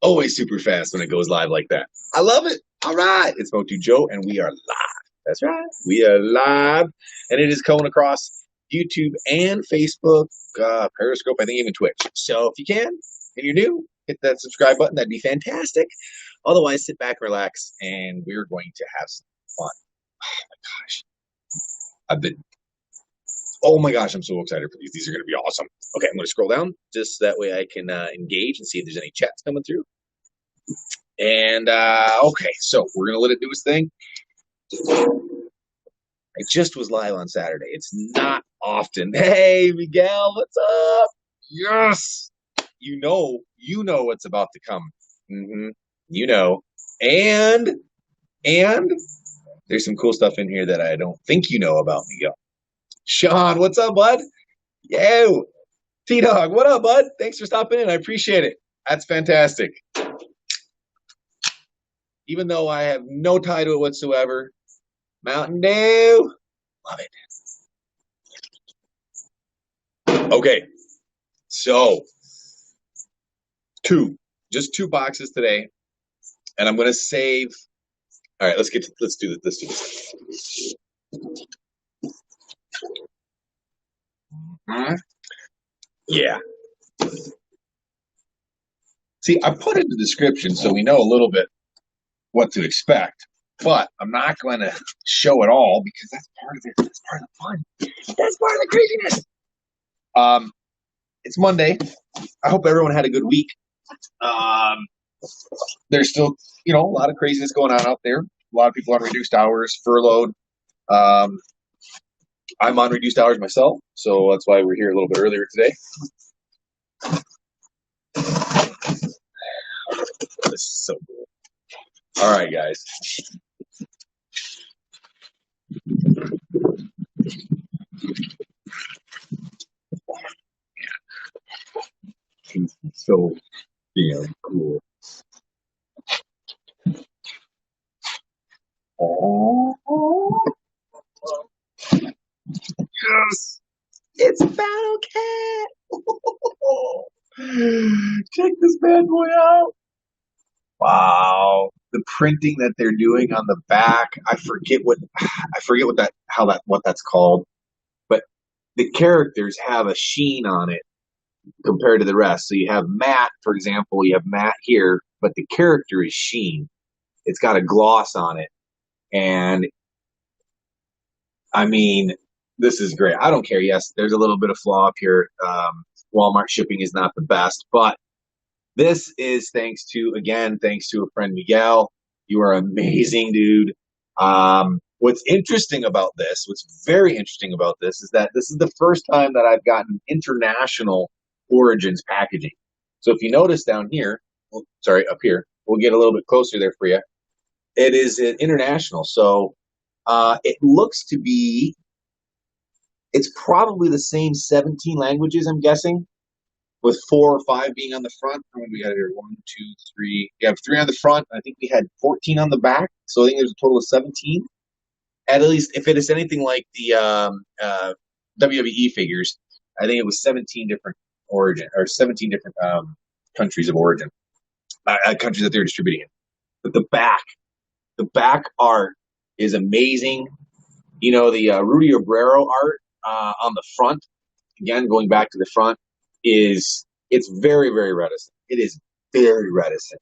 Always super fast when it goes live like that. I love it. All right. It's Motu Joe, and we are live. That's right. We are live, and it is coming across YouTube and Facebook, Periscope, I think even Twitch. So if you can, and you're new, hit that subscribe button. That'd be fantastic. Otherwise, sit back, relax, and we're going to have some fun. Oh my gosh. Oh my gosh, I'm so excited for these. These are going to be awesome. Okay, I'm going to scroll down just that way I can engage and see if there's any chats coming through. And okay, so we're gonna let it do its thing. I just was live on Saturday. It's not often. Hey, Miguel, what's up? Yes, you know what's about to come. You know, and there's some cool stuff in here that I don't think you know about, Miguel. Sean, what's up, bud? Yo, T-Dog, what up, bud? Thanks for stopping in. I appreciate it. That's fantastic. Even though I have no tie to it whatsoever. Mountain Dew. Love it. Okay. So, just two boxes today. And I'm going to save. All right, let's do this. Yeah. See, I put in the description so we know a little bit what to expect, but I'm not going to show it all because that's part of it. That's part of the fun. That's part of the craziness. It's Monday. I hope everyone had a good week. There's still, a lot of craziness going on out there. A lot of people on reduced hours, furloughed. I'm on reduced hours myself, so that's why we're here a little bit earlier today. This is so cool. All right, guys. It's so cool. Oh, yes, it's Battle Cat. Check this bad boy out. Wow, the printing that they're doing on the back. I forget what that's called, but the characters have a sheen on it compared to the rest. So you have Matt, for example, you have Matt here, but the character is sheen. It's got a gloss on it. And I mean, this is great. I don't care. Yes, there's a little bit of flaw up here. Walmart shipping is not the best, but this is thanks to a friend, Miguel. You are amazing, dude. What's very interesting about this is that this is the first time that I've gotten international origins packaging. So if you notice down here, up here, we'll get a little bit closer there for you. It is international. So it looks to be, it's probably the same 17 languages, I'm guessing, with 4 or 5 being on the front. How many we got here? 1, 2, 3. You have 3 on the front. I think we had 14 on the back. So I think there's a total of 17. At least if it is anything like the WWE figures, I think it was 17 different countries of origin, countries that they're distributing in. But the back art is amazing. The Rudy Obrero art on the front, again, going back to the front, it's very, very reticent. It is very reticent.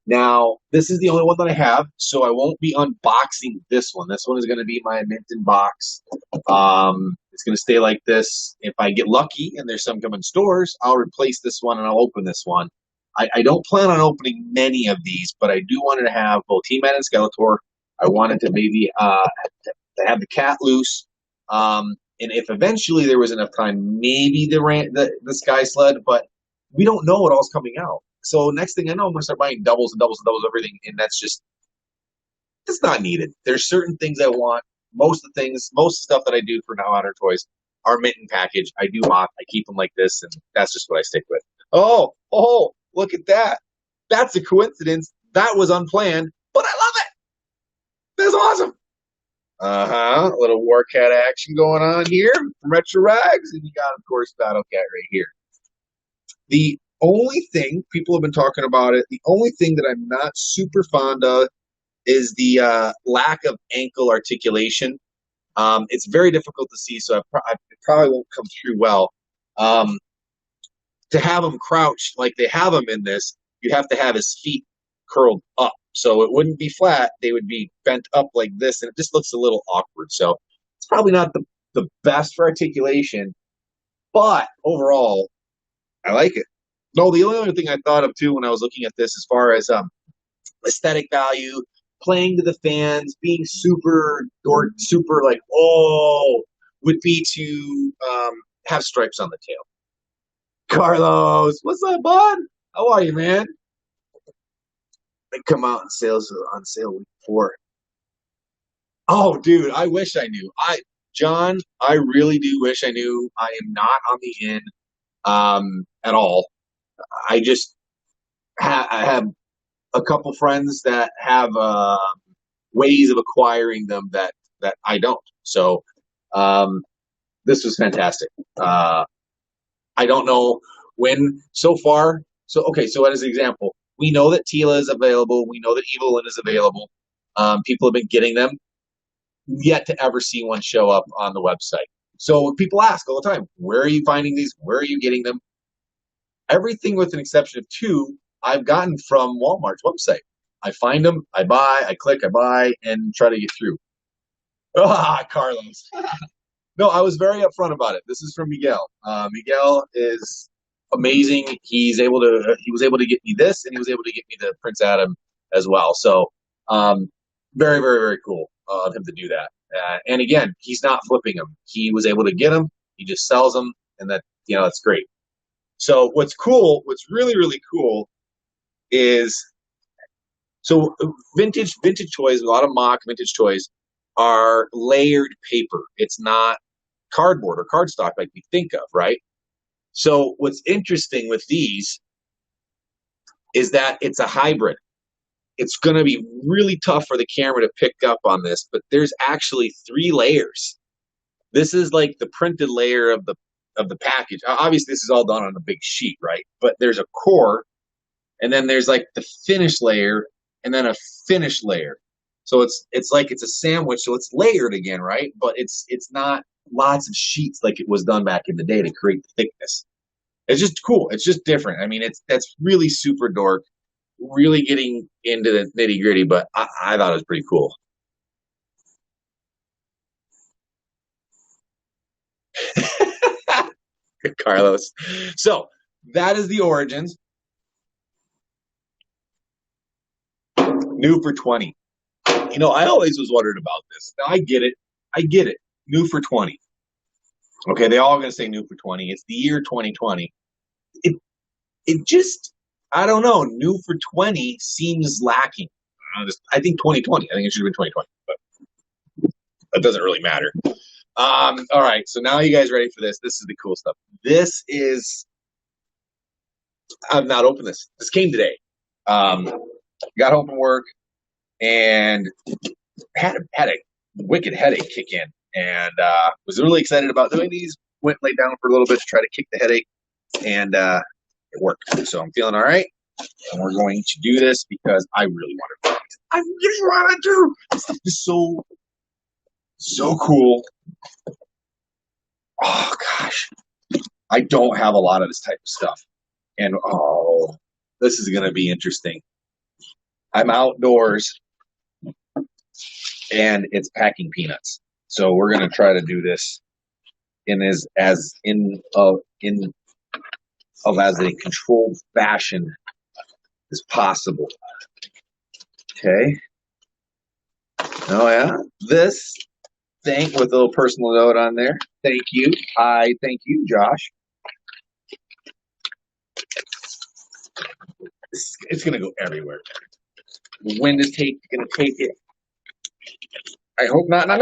Now, this is the only one that I have, so I won't be unboxing this one. This one is going to be my mint in box. It's going to stay like this. If I get lucky and there's some coming stores, I'll replace this one and I'll open this one. I don't plan on opening many of these, but I do want to have both He-Man and Skeletor. I wanted to maybe to have the cat loose. And if eventually there was enough time, maybe the Sky Sled, but we don't know what all's coming out. So next thing I know, I'm going to start buying doubles and doubles and doubles of everything, and it's not needed. There's certain things I want. Most of the stuff that I do for Now Honor Toys are mint and package. I do mock. I keep them like this, and that's just what I stick with. Oh, look at that. That's a coincidence. That was unplanned, but I love it. That's awesome. A little War Cat action going on here from Retro Rags, and you got, of course, Battle Cat right here. The only thing people have been talking about it. The only thing that I'm not super fond of is the lack of ankle articulation. It's very difficult to see, so it probably won't come through well. Um, to have him crouched like they have him in this, you'd have to have his feet curled up. So it wouldn't be flat. They would be bent up like this, and it just looks a little awkward. So it's probably not the best for articulation, but overall, I like it. No, the only other thing I thought of too when I was looking at this, as far as aesthetic value, playing to the fans, being super or super like would be to have stripes on the tail. Carlos, what's up, bud? How are you, man? They come out on sale week 4. Oh, dude, I wish I knew. John, I really do wish I knew. I am not on the in at all. I just I have a couple friends that have ways of acquiring them that I don't. So um, this was fantastic. I don't know when so far. So okay, so as an example, we know that Tila is available. We know that Evelyn is available. People have been getting them. Yet to ever see one show up on the website. So people ask all the time, where are you finding these? Where are you getting them? Everything with an exception of 2, I've gotten from Walmart's website. I find them, I buy, I click, I buy, and try to get through. Ah, Carlos. No, I was very upfront about it. This is from Miguel. Miguel is amazing. He was able to get me this, and he was able to get me the Prince Adam as well. So, very, very, very cool of him to do that. And again, he's not flipping them. He was able to get them. He just sells them, and that's great. So what's really, really cool is so vintage toys, a lot of mock vintage toys are layered paper. It's not cardboard or cardstock like we think of, right? So what's interesting with these is that it's a hybrid. It's going to be really tough for the camera to pick up on this, but there's actually 3 layers. This is like the printed layer of the package. Obviously, this is all done on a big sheet, right? But there's a core, and then there's like the finish layer, and then a finish layer. So it's like it's a sandwich, so it's layered again, right? But it's not lots of sheets like it was done back in the day to create the thickness. It's just cool. It's just different. I mean, that's really super dork, really getting into the nitty gritty, but I thought it was pretty cool. Carlos. So that is the origins. New for 20. I always was wondering about this. Now I get it. I get it. New for 20. Okay, they all going to say new for 20. It's the year 2020. It just, I don't know. New for 20 seems lacking. I think 2020. I think it should have been 2020, but that doesn't really matter. All right, so now you guys ready for this? This is the cool stuff. This is, I've not opened this. This came today. Got home from work and had a wicked headache kick in, and was really excited about doing these. Went laid down for a little bit to try to kick the headache, and it worked. So I'm feeling all right, and we're going to do this because I really want to. I really want to do. This stuff is so cool. Oh gosh, I don't have a lot of this type of stuff, and this is going to be interesting. I'm outdoors, and it's packing peanuts. So we're going to try to do this in as a controlled fashion as possible. Okay. Oh yeah, this with a little personal note on there. Thank you. I thank you, Josh. It's gonna go everywhere. The wind is gonna take it. I hope not. No.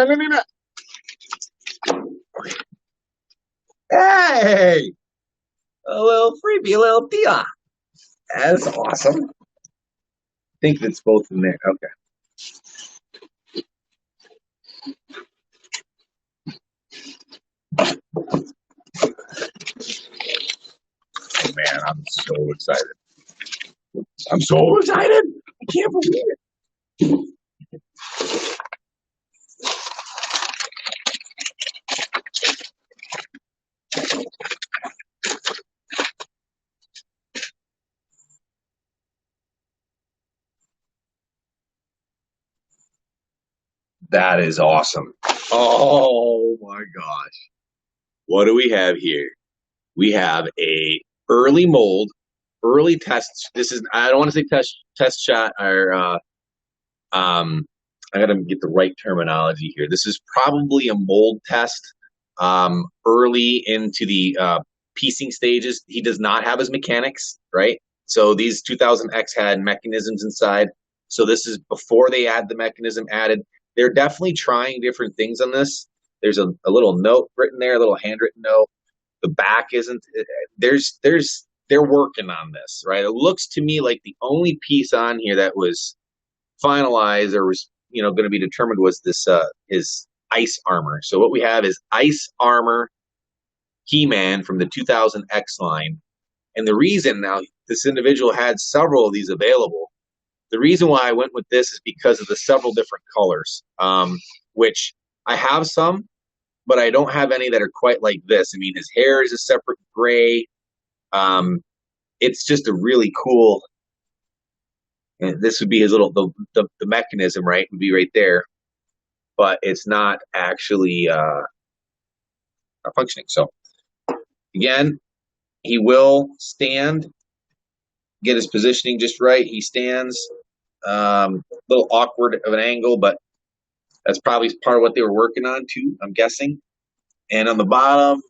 Hey, a little freebie, a little deal. That's awesome. I think that's both in there. Okay. man, I'm so excited. I'm so excited. I can't believe it. That is awesome. Oh my gosh. What do we have here? We have a early mold, early test. This is, I don't want to say test shot or I got to get the right terminology here. This is probably a mold test early into the piecing stages. He does not have his mechanics, right? So these 2000X had mechanisms inside. So this is before they add the mechanism added. They're definitely trying different things on this. There's a little note written there, a little handwritten note. The back isn't. They're working on this, right? It looks to me like the only piece on here that was finalized or was going to be determined was this his ice armor. So what we have is ice armor He-Man from the 2000X line. And the reason now this individual had several of these available. The reason why I went with this is because of the several different colors, which I have some, but I don't have any that are quite like this. I mean, his hair is a separate gray. It's just a really cool. And this would be his little the mechanism, right? Would be right there, but it's not actually functioning. So again, he will stand, get his positioning just right. He stands a little awkward of an angle, but that's probably part of what they were working on too, I'm guessing. And on the bottom,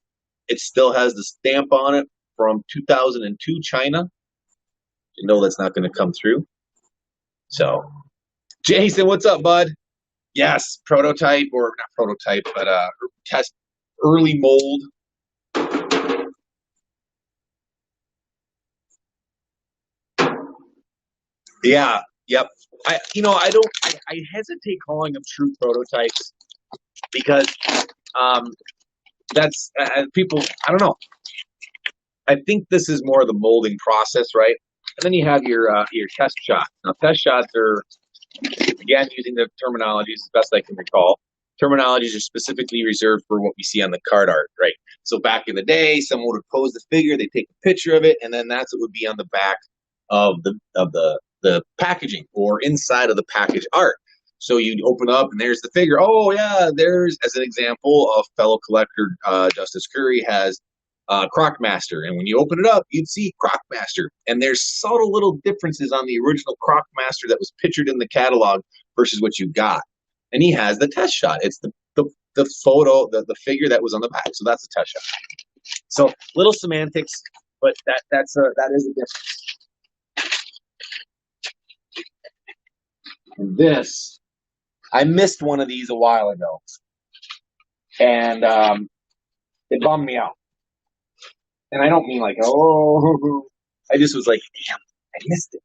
it still has the stamp on it from 2002 China. You know that's not going to come through. So, Jason, what's up, bud? Yes, prototype, or not prototype, but test early mold. Yeah, yep. I hesitate calling them true prototypes because that's people. I don't know. I think this is more of the molding process, right? And then you have your test shots. Now, test shots are, again, using the terminologies as best I can recall. Terminologies are specifically reserved for what we see on the card art, right? So back in the day, someone would pose the figure, they take a picture of it, and then that's what would be on the back of the packaging or inside of the package art. So you'd open up and there's the figure. Oh yeah, there's, as an example, a fellow collector, Justice Curry, has Crocmaster, and when you open it up, you'd see Crocmaster, and there's subtle little differences on the original Crocmaster that was pictured in the catalog versus what you got. And he has the test shot. It's the photo, the figure that was on the back. So that's the test shot. So little semantics, but that is a difference. And this, I missed one of these a while ago, and it bummed me out. And I don't mean like, oh, I just was like, damn, I missed it.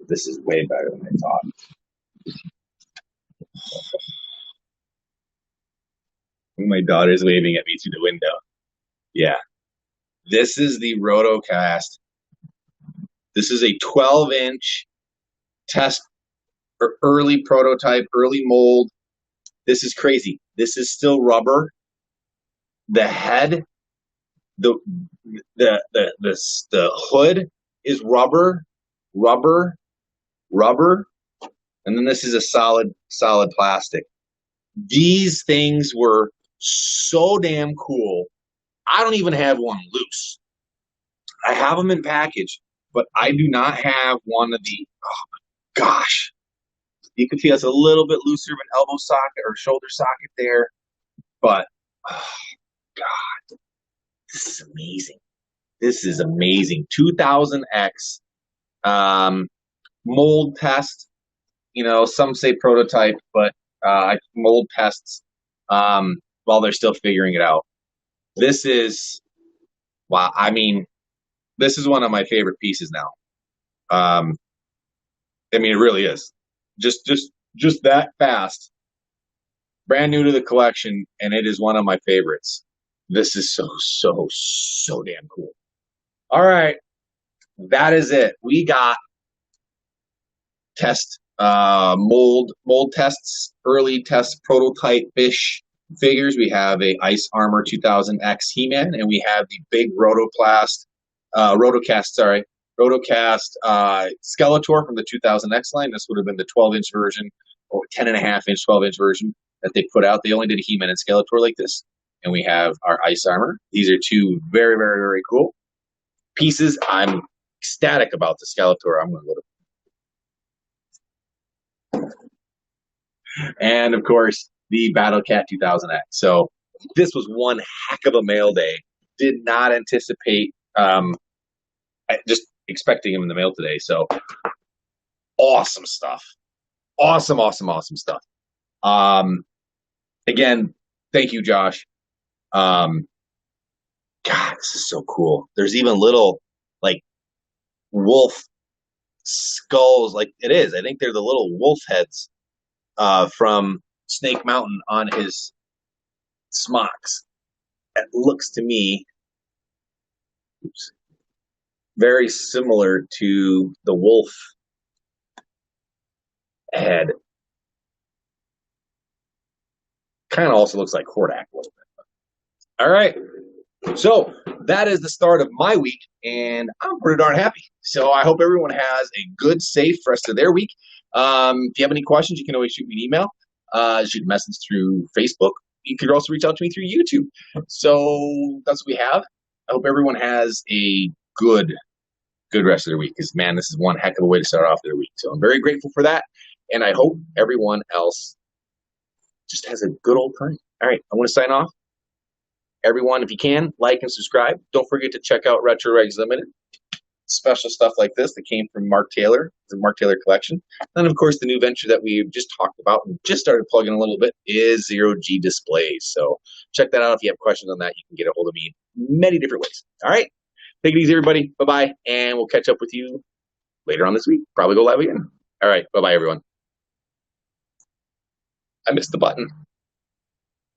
This is way better than I thought. My daughter's waving at me through the window. Yeah. This is the Rotocast. This is a 12-inch test or early prototype, early mold. This is crazy. This is still rubber. The head, the hood is rubber, and then this is a solid plastic. These things were so damn cool. I don't even have one loose. I have them in package, but I do not have one of the. Oh my gosh! You can feel it's a little bit looser of an elbow socket or shoulder socket there, but oh God, this is amazing. This is amazing. 2000X mold test. Some say prototype, but mold tests while they're still figuring it out. This is, wow. I mean, this is one of my favorite pieces now. I mean, it really is. Just that fast. Brand new to the collection, and it is one of my favorites. This is so damn cool. All right, that is it. We got test mold tests, early test prototype fish figures. We have a Ice Armor 2000X He-Man, and we have the big Rotocast Skeletor from the 2000X line. This would have been the 12-inch version or 10.5-inch, 12-inch version that they put out. They only did a He-Man and Skeletor like this. And we have our Ice Armor. These are two very cool pieces. I'm ecstatic about the Skeletor. I'm going to go to. And of course, the Battle Cat 2000X. So this was one heck of a mail day. Did not anticipate just expecting him in the mail today. So awesome stuff. Awesome stuff. Again, thank you, Josh. God, this is so cool. There's even little like wolf skulls. Like it is. I think they're the little wolf heads from Snake Mountain on his smocks. It looks to me very similar to the wolf head. Kind of also looks like Hordak a little bit. All right. So that is the start of my week, and I'm pretty darn happy. So I hope everyone has a good, safe rest of their week. If you have any questions, you can always shoot me an email, shoot a message through Facebook. You could also reach out to me through YouTube. So that's what we have. I hope everyone has a good rest of their week, because, man, this is one heck of a way to start off their week. So I'm very grateful for that, and I hope everyone else just has a good old time. All right, I want to sign off. Everyone, if you can, like and subscribe. Don't forget to check out Retro Regs Limited. Special stuff like this that came from Mark Taylor, the Mark Taylor collection. And, of course, the new venture that we've just talked about and just started plugging a little bit is Zero G Displays. So check that out. If you have questions on that, you can get a hold of me in many different ways. All right? Take it easy, everybody. Bye-bye. And we'll catch up with you later on this week. Probably go live again. All right. Bye-bye, everyone. I missed the button.